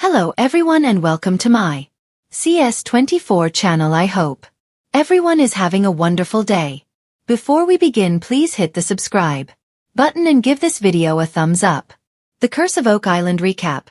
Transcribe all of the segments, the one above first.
Hello everyone and welcome to my CS24 channel. I hope everyone is having a wonderful day. Before we begin, please hit the subscribe button and give this video a thumbs up. The Curse of Oak Island recap.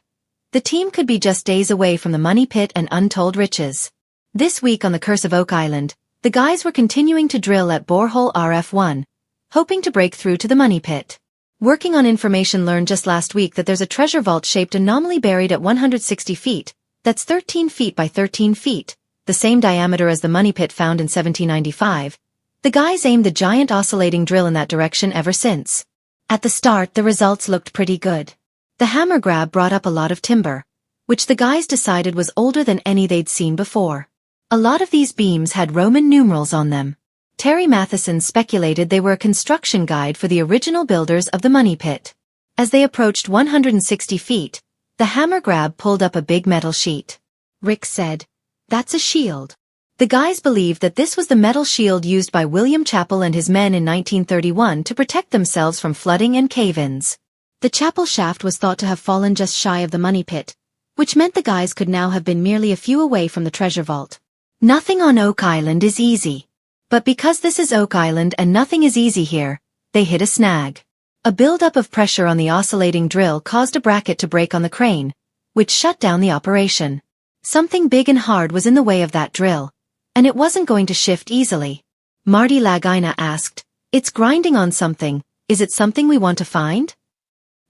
The team could be just days away from the money pit and untold riches. This week on the Curse of Oak Island, the guys were continuing to drill at borehole RF1, hoping to break through to the money pit. Working on information learned just last week that there's a treasure vault-shaped anomaly buried at 160 feet, that's 13 feet by 13 feet, the same diameter as the money pit found in 1795. The guys aimed the giant oscillating drill in that direction ever since. At the start, the results looked pretty good. The hammer grab brought up a lot of timber, which the guys decided was older than any they'd seen before. A lot of these beams had Roman numerals on them. Terry Matheson speculated they were a construction guide for the original builders of the money pit. As they approached 160 feet, the hammer grab pulled up a big metal sheet. Rick said, "That's a shield." The guys believed that this was the metal shield used by William Chappell and his men in 1931 to protect themselves from flooding and cave-ins. The chapel shaft was thought to have fallen just shy of the money pit, which meant the guys could now have been merely a few away from the treasure vault. Nothing on Oak Island is easy. But because this is Oak Island and nothing is easy here, they hit a snag. A buildup of pressure on the oscillating drill caused a bracket to break on the crane, which shut down the operation. Something big and hard was in the way of that drill, and it wasn't going to shift easily. Marty Lagina asked, "It's grinding on something, is it something we want to find?"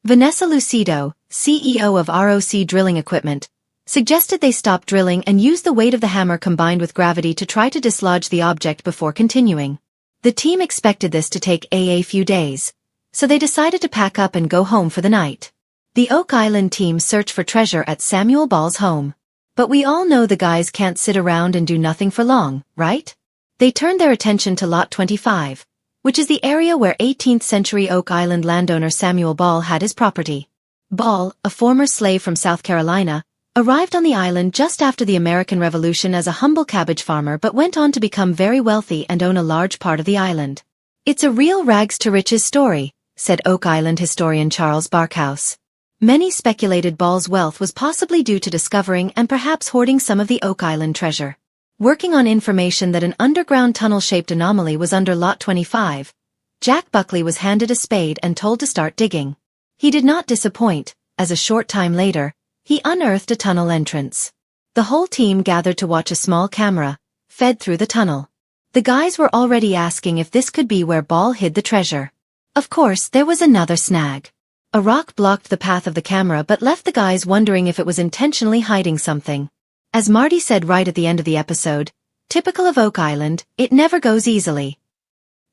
Vanessa Lucido, CEO of ROC Drilling Equipment, suggested they stop drilling and use the weight of the hammer combined with gravity to try to dislodge the object before continuing. The team expected this to take a few days, so they decided to pack up and go home for the night. The Oak Island team searched for treasure at Samuel Ball's home. But we all know the guys can't sit around and do nothing for long, right? They turned their attention to Lot 25, which is the area where 18th century Oak Island landowner Samuel Ball had his property. Ball, a former slave from South Carolina, arrived on the island just after the American Revolution as a humble cabbage farmer but went on to become very wealthy and own a large part of the island. "It's a real rags-to-riches story," said Oak Island historian Charles Barkhouse. Many speculated Ball's wealth was possibly due to discovering and perhaps hoarding some of the Oak Island treasure. Working on information that an underground tunnel-shaped anomaly was under Lot 25, Jack Buckley was handed a spade and told to start digging. He did not disappoint, as a short time later, he unearthed a tunnel entrance. The whole team gathered to watch a small camera, fed through the tunnel. The guys were already asking if this could be where Ball hid the treasure. Of course, there was another snag. A rock blocked the path of the camera but left the guys wondering if it was intentionally hiding something. As Marty said right at the end of the episode, typical of Oak Island, it never goes easily.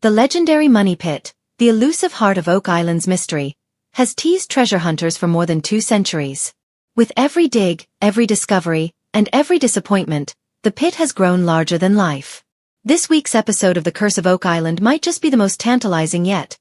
The legendary money pit, the elusive heart of Oak Island's mystery, has teased treasure hunters for more than 2 centuries. With every dig, every discovery, and every disappointment, the pit has grown larger than life. This week's episode of The Curse of Oak Island might just be the most tantalizing yet,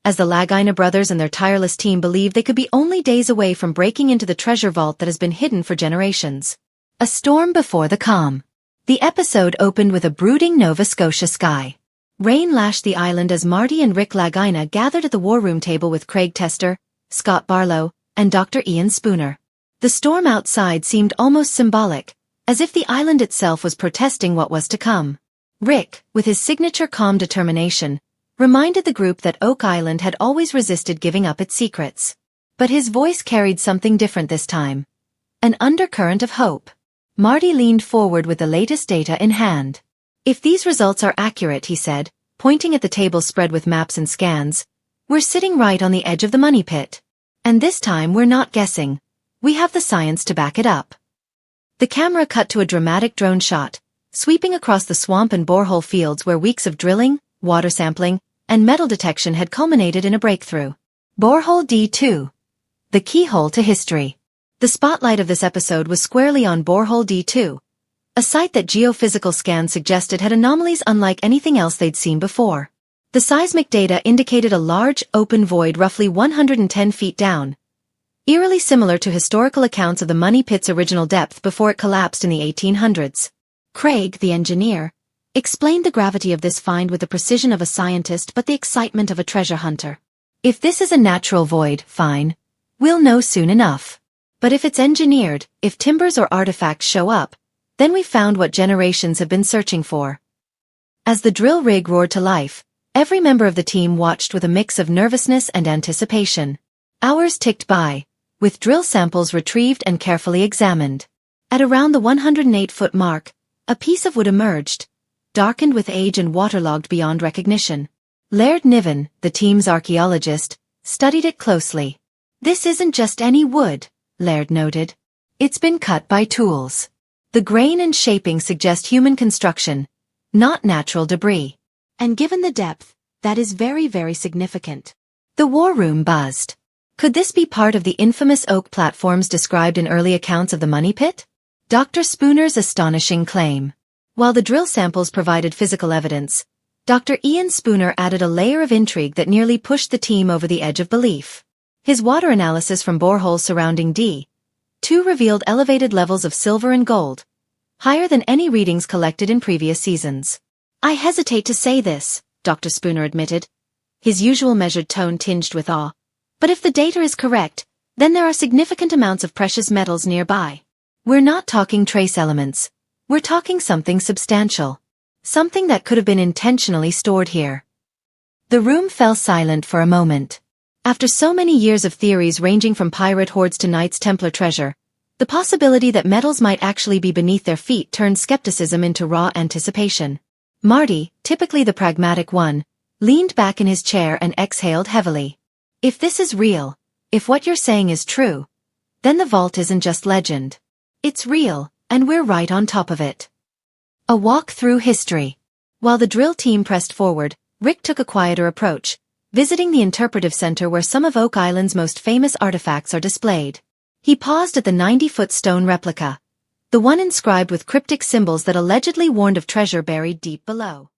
as the Lagina brothers and their tireless team believe they could be only days away from breaking into the treasure vault that has been hidden for generations. A storm before the calm. The episode opened with a brooding Nova Scotia sky. Rain lashed the island as Marty and Rick Lagina gathered at the war room table with Craig Tester, Scott Barlow, and Dr. Ian Spooner. The storm outside seemed almost symbolic, as if the island itself was protesting what was to come. Rick, with his signature calm determination, reminded the group that Oak Island had always resisted giving up its secrets. But his voice carried something different this time. An undercurrent of hope. Marty leaned forward with the latest data in hand. "If these results are accurate," he said, pointing at the table spread with maps and scans, "we're sitting right on the edge of the money pit. And this time we're not guessing. We have the science to back it up." The camera cut to a dramatic drone shot, sweeping across the swamp and borehole fields where weeks of drilling, water sampling, and metal detection had culminated in a breakthrough. Borehole D2. The keyhole to history. The spotlight of this episode was squarely on Borehole D2, a site that geophysical scans suggested had anomalies unlike anything else they'd seen before. The seismic data indicated a large, open void roughly 110 feet down, eerily similar to historical accounts of the money pit's original depth before it collapsed in the 1800s. Craig, the engineer, explained the gravity of this find with the precision of a scientist but the excitement of a treasure hunter. "If this is a natural void, fine. We'll know soon enough. But if it's engineered, if timbers or artifacts show up, then we found what generations have been searching for. As the drill rig roared to life, every member of the team watched with a mix of nervousness and anticipation. Hours ticked by, with drill samples retrieved and carefully examined. At around the 108-foot mark, a piece of wood emerged, darkened with age and waterlogged beyond recognition. Laird Niven, the team's archaeologist, studied it closely. "This isn't just any wood," Laird noted. "It's been cut by tools. The grain and shaping suggest human construction, not natural debris. And given the depth, that is very, very significant." The war room buzzed. Could this be part of the infamous oak platforms described in early accounts of the Money Pit? Dr. Spooner's astonishing claim. While the drill samples provided physical evidence, Dr. Ian Spooner added a layer of intrigue that nearly pushed the team over the edge of belief. His water analysis from boreholes surrounding D2 revealed elevated levels of silver and gold, higher than any readings collected in previous seasons. "I hesitate to say this," Dr. Spooner admitted, his usual measured tone tinged with awe. "But if the data is correct, then there are significant amounts of precious metals nearby. We're not talking trace elements. We're talking something substantial. Something that could have been intentionally stored here." The room fell silent for a moment. After so many years of theories ranging from pirate hoards to Knights Templar treasure, the possibility that metals might actually be beneath their feet turned skepticism into raw anticipation. Marty, typically the pragmatic one, leaned back in his chair and exhaled heavily. "If this is real, if what you're saying is true, then the vault isn't just legend. It's real, and we're right on top of it." A walk through history. While the drill team pressed forward, Rick took a quieter approach, visiting the interpretive center where some of Oak Island's most famous artifacts are displayed. He paused at the 90-foot stone replica, the one inscribed with cryptic symbols that allegedly warned of treasure buried deep below.